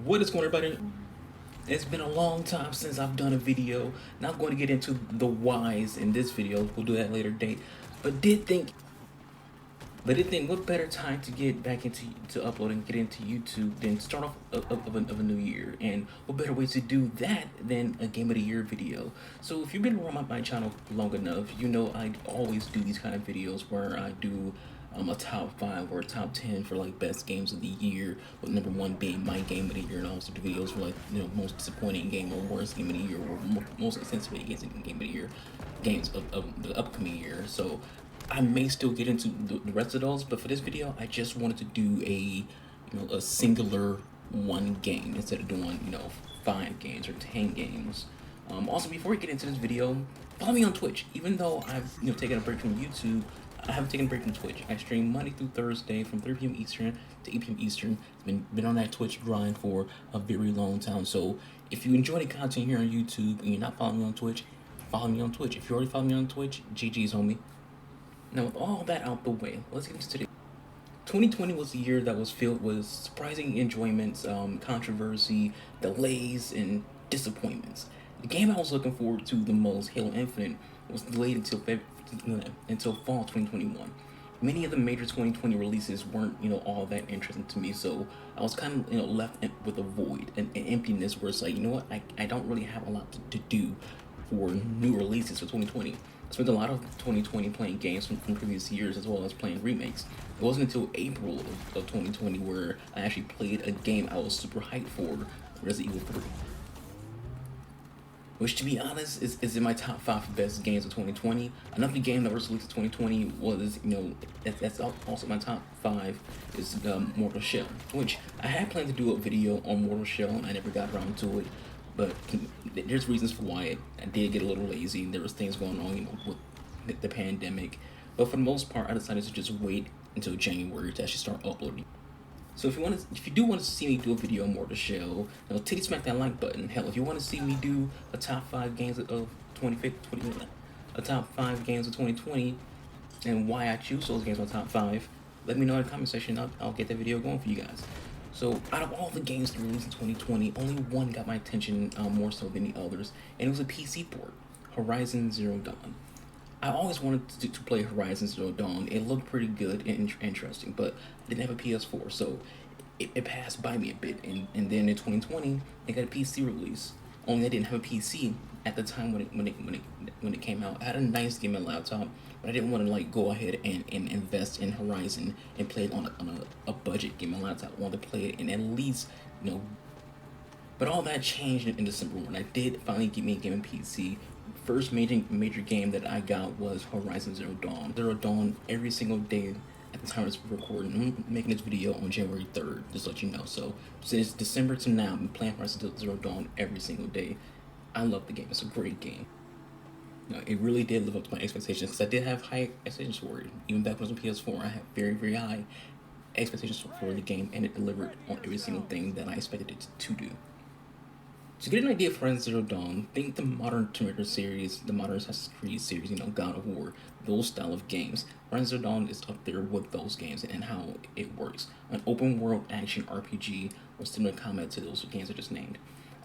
What is going on, everybody? It's been a long time since I've done a video. Not going to get into the whys in this video. We'll do that later date. But did think what better time to get back into to upload and get into YouTube than start off of a new year? And what better way to do that than a game of the year video? So if you've been around my channel long enough, you know I always do these kind of videos where I do a top 5 or a top 10 for like best games of the year, with number 1 being my game of the year, and also do videos for like, you know, most disappointing game or worst game of the year, or most anticipated games in game of the year, games of the upcoming year. So I may still get into the rest of those, but for this video, I just wanted to do a singular one game instead of doing 5 games or 10 games. Also, before we get into this video, follow me on Twitch. Even though I've taken a break from YouTube, I haven't taken a break from Twitch. I stream Monday through Thursday from 3 p.m. Eastern to 8 p.m. Eastern. Been on that Twitch grind for a very long time. So if you enjoy the content here on YouTube and you're not following me on Twitch, follow me on Twitch. If you already follow me on Twitch, GG's, homie. Now, with all that out the way, let's get into today. 2020 was a year that was filled with surprising enjoyments, controversy, delays, and disappointments. The game I was looking forward to the most, Halo Infinite, was delayed until fall 2021. Many of the major 2020 releases weren't, all that interesting to me, so I was kind of, left with a void, an emptiness where it's like, you know what, I don't really have a lot to do for new releases for 2020. I spent a lot of 2020 playing games from previous years as well as playing remakes. It wasn't until April of 2020 where I actually played a game I was super hyped for, Resident Evil 3. Which, to be honest, is in my top 5 best games of 2020. Another game that was released in 2020 was, that's also my top 5, is Mortal Shell. Which, I had planned to do a video on Mortal Shell and I never got around to it. But there's reasons for why I did get a little lazy. There was things going on, with the pandemic. But for the most part, I decided to just wait until January to actually start uploading. So if you do want to see me do a video on Mortal Shell, titty smack that like button. Hell, if you want to see me do a top 5 games of 2020, a top 5 games of 2020, and why I choose those games on top 5, let me know in the comment section. I'll get that video going for you guys. So out of all the games that released in 2020, only one got my attention more so than the others, and it was a PC port, Horizon Zero Dawn. I always wanted to play Horizon Zero Dawn. It looked pretty good and interesting, but I didn't have a PS4, so it passed by me a bit. And then in 2020, they got a PC release. Only I didn't have a PC at the time when it came out. I had a nice gaming laptop, but I didn't want to like go ahead and invest in Horizon and play it on a budget gaming laptop. I wanted to play it in at least, But all that changed in December when I did finally get me a gaming PC. First major game that I got was Horizon Zero Dawn. Zero Dawn every single day at the time of this recording. I'm making this video on January 3rd, just to let you know. So since December to now, I've been playing Horizon Zero Dawn every single day. I love the game. It's a great game. It really did live up to my expectations, because I did have high expectations for it. Even back when it was on PS4, I had very, very high expectations for the game, and it delivered on every single thing that I expected it to do. To get an idea of Horizon Zero Dawn, think the modern Tomb Raider series, the modern Assassin's Creed series, God of War, those style of games. Horizon Zero Dawn is up there with those games and how it works. An open world action RPG with similar combat to those games I just named.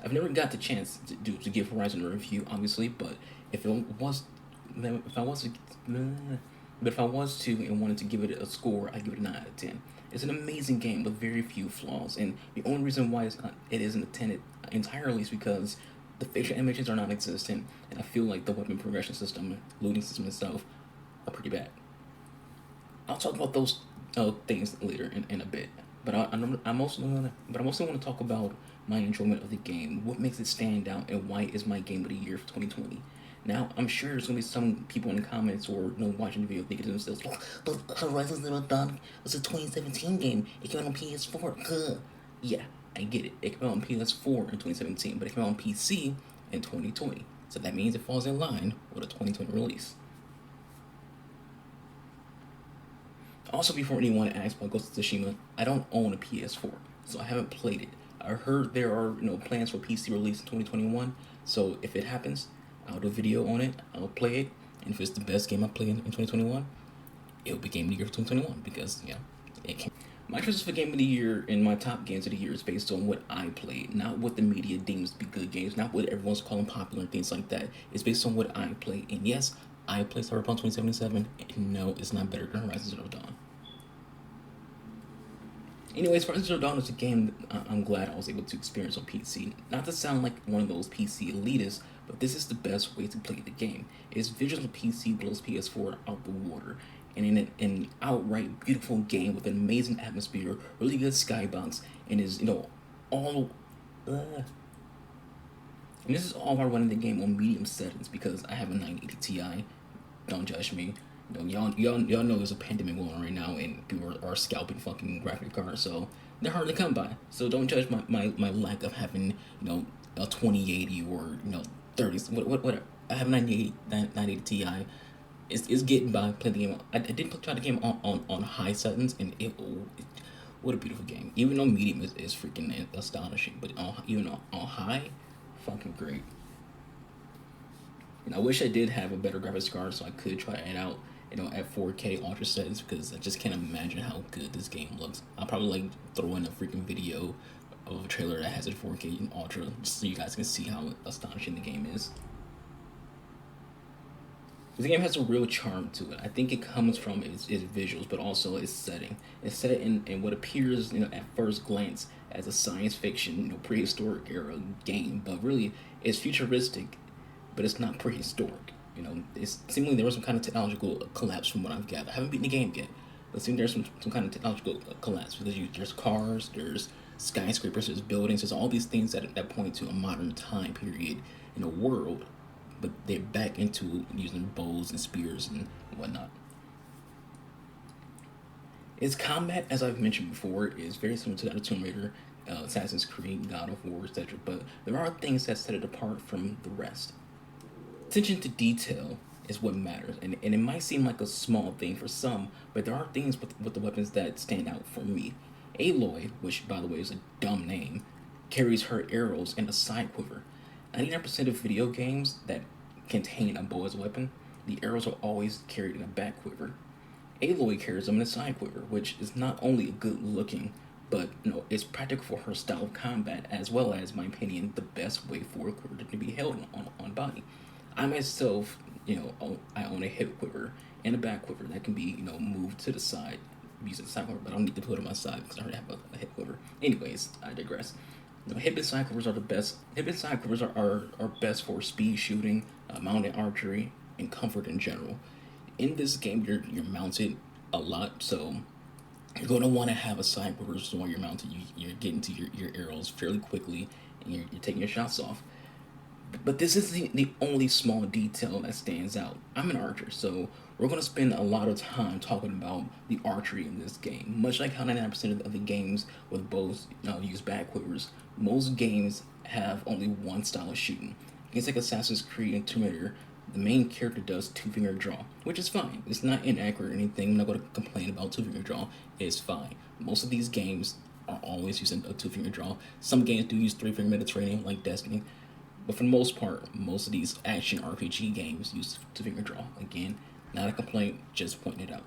I've never got the chance to give Horizon a review, obviously, but if I was to and wanted to give it a score, I'd give it a 9 out of 10. It's an amazing game with very few flaws, and the only reason why it isn't a 10 entirely is because the facial animations are non-existent, and I feel like the weapon progression system, looting system itself, are pretty bad. I'll talk about those things later in a bit, but I'm also want to talk about my enjoyment of the game, what makes it stand out, and why is my game of the year for 2020. Now, I'm sure there's going to be some people in the comments or watching the video thinking to themselves, oh, but Horizon Zero Dawn was a 2017 game. It came out on PS4. Yeah, I get it. It came out on PS4 in 2017, but it came out on PC in 2020. So that means it falls in line with a 2020 release. Also, before anyone asks about Ghost of Tsushima, I don't own a PS4, so I haven't played it. I heard there are plans for PC release in 2021, so if it happens, I'll do a video on it, I'll play it, and if it's the best game I play in 2021, it'll be Game of the Year for 2021, because, it can. My choices for game of the year and my top games of the year is based on what I played, not what the media deems to be good games, not what everyone's calling popular and things like that. It's based on what I played. And yes, I played Cyberpunk 2077, and no, it's not better than Horizon Zero Dawn. Anyways, Horizon Zero Dawn is a game I'm glad I was able to experience on PC. Not to sound like one of those PC elitists, but this is the best way to play the game. Its visuals on PC blows PS4 out the water, and in an outright beautiful game with an amazing atmosphere, really good skybox, and is all. And this is all while running the game on medium settings because I have a 980 Ti. Don't judge me. Y'all know there's a pandemic going on right now, and people are scalping fucking graphic cards, so they're hard to come by. So don't judge my lack of having a 2080 or 30. What I have a 980 Ti. It's getting by playing the game. I did try the game on high settings, and what a beautiful game. Even on medium is freaking astonishing, but even on high, fucking great. And I wish I did have a better graphics card so I could try it out, at 4K ultra settings, because I just can't imagine how good this game looks. I'll probably like throw in a freaking video of a trailer that has it 4K and ultra just so you guys can see how astonishing the game is. The game has a real charm to it. I think it comes from its visuals, but also its setting. It's set in what appears, at first glance as a science fiction, prehistoric era game, but really it's futuristic, but it's not prehistoric. It's seemingly there was some kind of technological collapse from what I've gathered. I haven't beaten the game yet, but seemingly there's some kind of technological collapse because there's cars, there's skyscrapers, there's buildings, there's all these things that point to a modern time period in a world, but they're back into using bows and spears and whatnot. Its combat, as I've mentioned before, is very similar to that of Tomb Raider, Assassin's Creed, God of War, etc. But there are things that set it apart from the rest. Attention to detail is what matters, and it might seem like a small thing for some, but there are things with the weapons that stand out for me. Aloy, which by the way is a dumb name, carries her arrows in a side quiver. 99% of video games that contain a bow as a weapon, the arrows are always carried in a back quiver. Aloy carries them in a side quiver, which is not only good looking, but it's practical for her style of combat, as well as, in my opinion, the best way for a quiver to be held on body. I myself, I own a hip quiver and a back quiver that can be, moved to the side using the side quiver, but I don't need to put it on my side because I already have a hip quiver. Anyways, I digress. Hip and side quivers are the best. Hip and side quivers are best for speed shooting, mounted archery, and comfort in general. In this game, you're mounted a lot, so you're going to want to have a side quiver so while you're mounted, you're getting to your arrows fairly quickly, and you're taking your shots off. But this is the only small detail that stands out. I'm an archer, so we're going to spend a lot of time talking about the archery in this game. Much like how 99% of the games with bows use back quivers, most games have only one style of shooting. It's like Assassin's Creed and Tomb Raider, the main character does two-finger draw, which is fine. It's not inaccurate or anything. I'm not going to complain about two-finger draw. It's fine. Most of these games are always using a two-finger draw. Some games do use three-finger Mediterranean, like Destiny. But for the most part, most of these action RPG games use two-finger draw. Again, not a complaint, just pointing it out.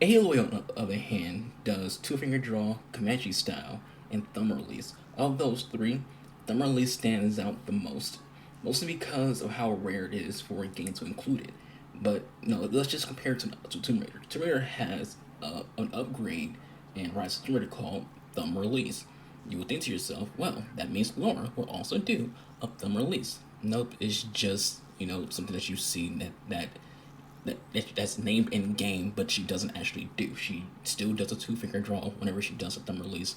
Aloy, on the other hand, does two-finger draw, Comanche style, and thumb release. Of those three, thumb release stands out the most, mostly because of how rare it is for a game to include it. But let's just compare it to Tomb Raider. Tomb Raider has an upgrade in Rise of Tomb Raider called thumb release. You would think to yourself, well, that means Laura will also do a thumb release. Nope, it's just something that you see that's named in game, but she doesn't actually do. She still does a two-finger draw whenever she does a thumb release.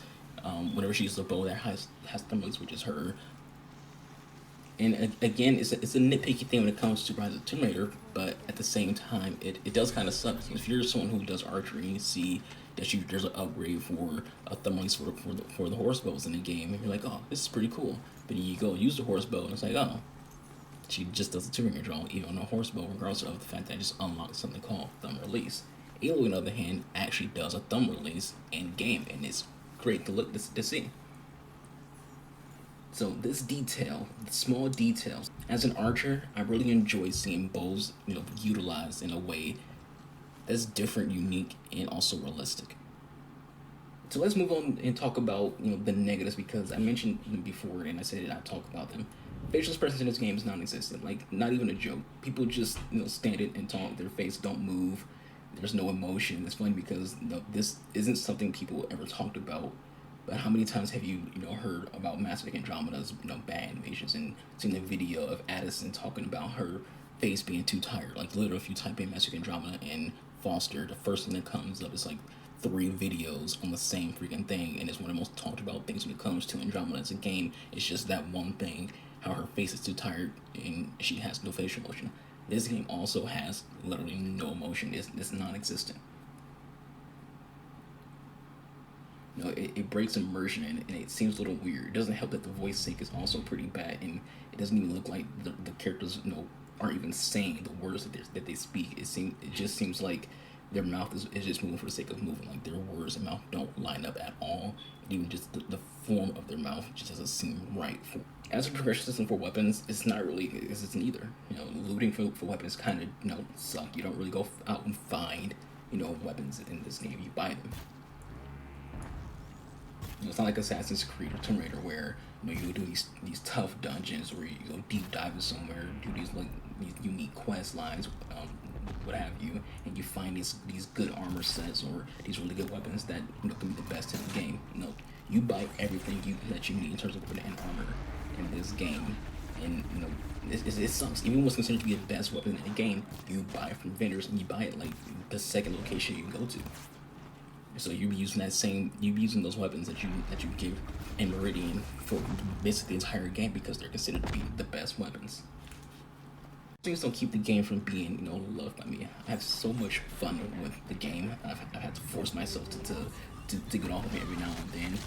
Whenever she uses a bow that has thumb release, which is her. And again, it's a nitpicky thing when it comes to Rise of Tomb Raider, but at the same time, it does kind of suck. If you're someone who does archery and you see that there's an upgrade for a thumb release for the horse bows in the game, and you're like, oh, this is pretty cool. But then you go use the horse bow, and it's like, oh, she just does a two-finger draw, even on a horse bow, regardless of the fact that it just unlocks something called thumb release. Aloy, on the other hand, actually does a thumb release in game, and it's great to see. So this detail, the small details, as an archer, I really enjoy seeing bows, utilized in a way that's different, unique, and also realistic. So let's move on and talk about the negatives, because I mentioned them before and I said I'd talk about them. Facial expressions in this game is non-existent, like not even a joke. People just stand it and talk. Their face don't move. There's no emotion. It's funny because this isn't something people ever talked about. But how many times have you heard about Mass Effect Andromeda's bad animations, and seen the video of Addison talking about her face being too tired? Like literally, if you type in Mass Effect Andromeda and Foster, the first thing that comes up is like 3 videos on the same freaking thing, and it's one of the most talked about things when it comes to Andromeda as a game. It's just that one thing, how her face is too tired and she has no facial emotion. This game also has literally no emotion. It's non-existent. It breaks immersion, and it seems a little weird. It doesn't help that the voice sync is also pretty bad, and it doesn't even look like the characters aren't even saying the words that they speak. It just seems like their mouth is just moving for the sake of moving. Like their words and mouth don't line up at all. Even just the form of their mouth just doesn't seem right. As a progression system for weapons, it's not really existent either. Looting for weapons kind of suck. You don't really go out and find weapons in this game. You buy them. It's not like Assassin's Creed or Tomb Raider where you do these tough dungeons where you go deep diving somewhere, do these unique quest lines, what have you, and you find these good armor sets or these really good weapons that can be the best in the game. You buy everything that you need in terms of weapon and armor in this game, and it sucks. Even what's considered to be the best weapon in the game, you buy it from vendors, and you buy it like the second location you go to. So you'll be using those weapons that you give in Meridian for basically the entire game because they're considered to be the best weapons. Things don't keep the game from being loved by me. I have so much fun with the game. I've had to force myself to get off of it every now and then.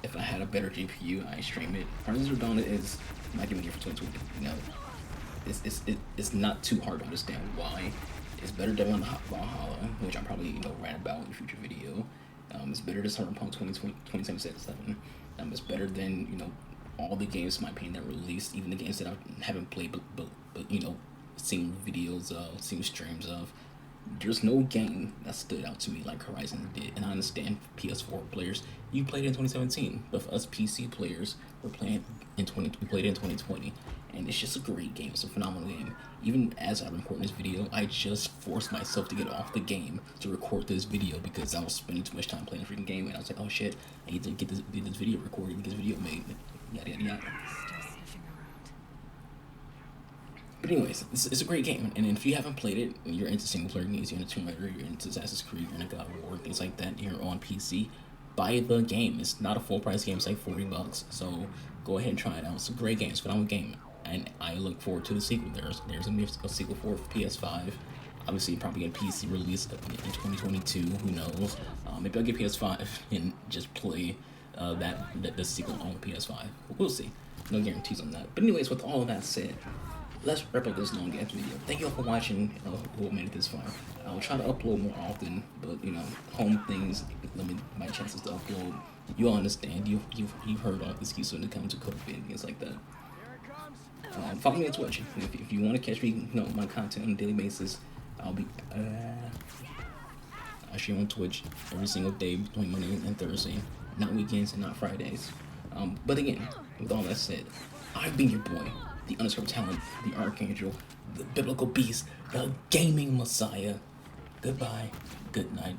If I had a better GPU, I stream it. Horizon Zero Dawn is not giving it for 2020. It's not too hard to understand why. It's better than Valhalla, which I'm probably rant about in a future video. It's better than Cyberpunk 2077. It's better than all the games, in my opinion, that were released, even the games that I haven't played, but seen videos of, seen streams of. There's no game that stood out to me like Horizon did, and I understand PS4 players, you played it in 2017, but for us PC players, we played it in 2020, and it's just a great game. It's a phenomenal game. Even as I'm recording this video, I just forced myself to get off the game to record this video because I was spending too much time playing the freaking game, and I was like, oh shit, I need to get this video recorded, get this video made, yada yada yada. But anyways, it's a great game, and if you haven't played it, and you're into single player games, you're into Tomb Raider, you're into Assassin's Creed, you're into God of War, things like that, you're on PC, buy the game. It's not a full price game, it's like $40, so go ahead and try it out. It's a great game, it's a phenomenal game, and I look forward to the sequel. There's gonna be a sequel for PS5. Obviously, probably get a PC release in 2022, who knows. Maybe I'll get PS5 and just play the sequel on PS5. We'll see. No guarantees on that. But anyways, with all of that said, let's wrap up this long ass video. Thank you all for watching, who made it this far. I'll try to upload more often, but home things limit my chances to upload. You all understand. You've heard all the excuses when it comes to COVID and things like that. Follow me on Twitch if you want to catch me. My content on a daily basis. I stream on Twitch every single day between Monday and Thursday, not weekends and not Fridays. But again, with all that said, I've been your boy, the underscore talent, the Archangel, the biblical beast, the gaming messiah. Goodbye, good night.